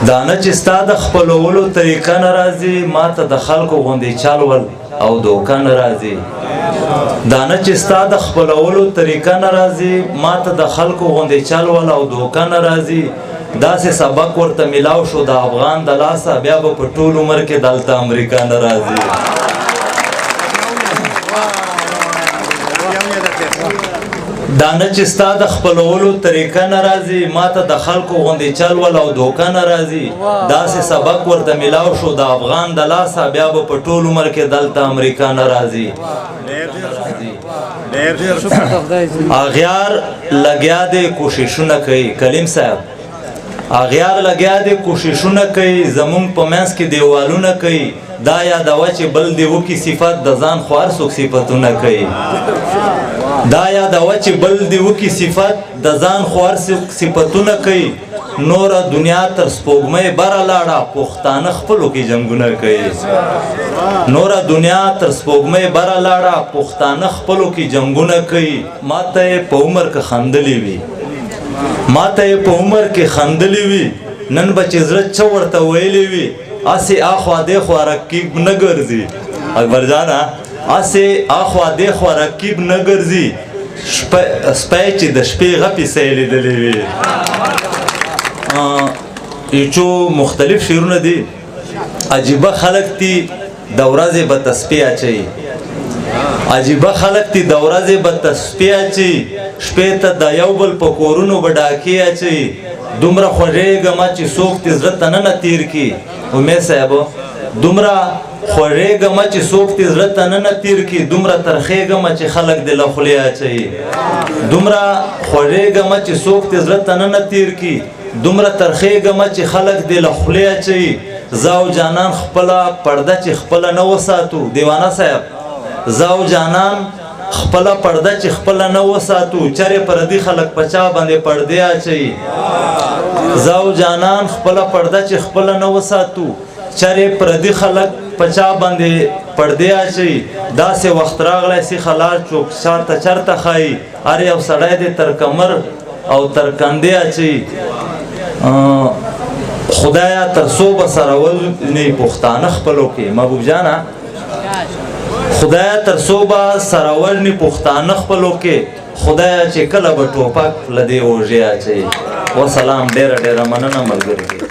دانه چې ستا د خپلولو طریقه نه راځي ما ته د خلکو غوندې چل ول او دوکه نه راځي دانه چې ستا د خپلولو طریقه نه راځي ما ته د خلکو غوندې چل ول او دوکه نه راځي داسې سبق ورته میلاو شو د افغان د لاسه بیا به په ټول عمر کې دلته امریکا نه راځي دانه چې ستا د خپلولو طریقه نه راځي ما ته د خلکو غوندې چل ول او دوکه نه راځي داسې سبق ورته میلاو شو د افغان د لاسه بیا به په ټول عمر کې دلته امریکا نه راځي اغیار لګیا دی کوششونه کوي کلیم صاحب اغیار لګیا دی کوششونه کوي زمونږ په منځ کې دیوالونه کوي دا یادوه چې بل دی وکي صفت د ځان خو هر څوک صفتونه کوي دا یادوه چې بل دی وکي صفت د ځان خو هر څوک صفتونه کوي نوره دنیا تر سپوږمۍ بره لاړه پښتانه خپلو کې جنګونه کوي نوره دنیا تر سپوږمۍ بره لاړه پښتانه خپلو کې جنګونه کوي ما ته یې په عمر کې خندلې وي ما ته یې په عمر کې خندلې وي نن به چې زړه څه ورته ویلې وي اسې اخوا دېخوا رقیب نه ګرځي اکبر جانه اسې اخوا دېخوا رقیب نه ګرځي سپی چې د شپې غپې سې لیدلې وي یو مختلف شعرونه دي عجیبه خلک دي د ورځې به تسبیح اچوي عجیبه خلک دي د ورځې به تسبیح اچوي شپې ته د یو بل په کورونو به ډاکې اچوي دومره خوږېږمه چې څوک دې زړه ته نه تیر کړي امید صاحب دومره خوږېږمه چې څوک دې زړه ته نه تیر کړي دومره ترخېږمه چې خلک دې له خولې اچوي دومره خوږېږمه چې څوک دې زړه ته نه تیر کړي دومره ترخېږمه چې خلک دې له خولې اچوي زه او جانان خپله پرده چې خپله نه وساتو دیوانه صاحب زه او جانان خپله پرده چې خپله نه وساتو چرې پردي خلک په چا باندې پردې اچوي زه او جانان خپله پرده چې خپله نه وساتو چرې پردي خلک په چا باندې پردې اچوي داسې وخت راغلی سي خلال چوک شاته چرته ښایي هر یو سړی دې تر کمر او تر کندې اچوي خدایا تر څو به سره ولني پښتانه خپلو کې محبوب جانه خدایا تر څو به سره ولني پښتانه خپلو کې خدایا چې کله به ټوپک له دې اوږې اچوي وسلام ډېره ډېره مننه ملګري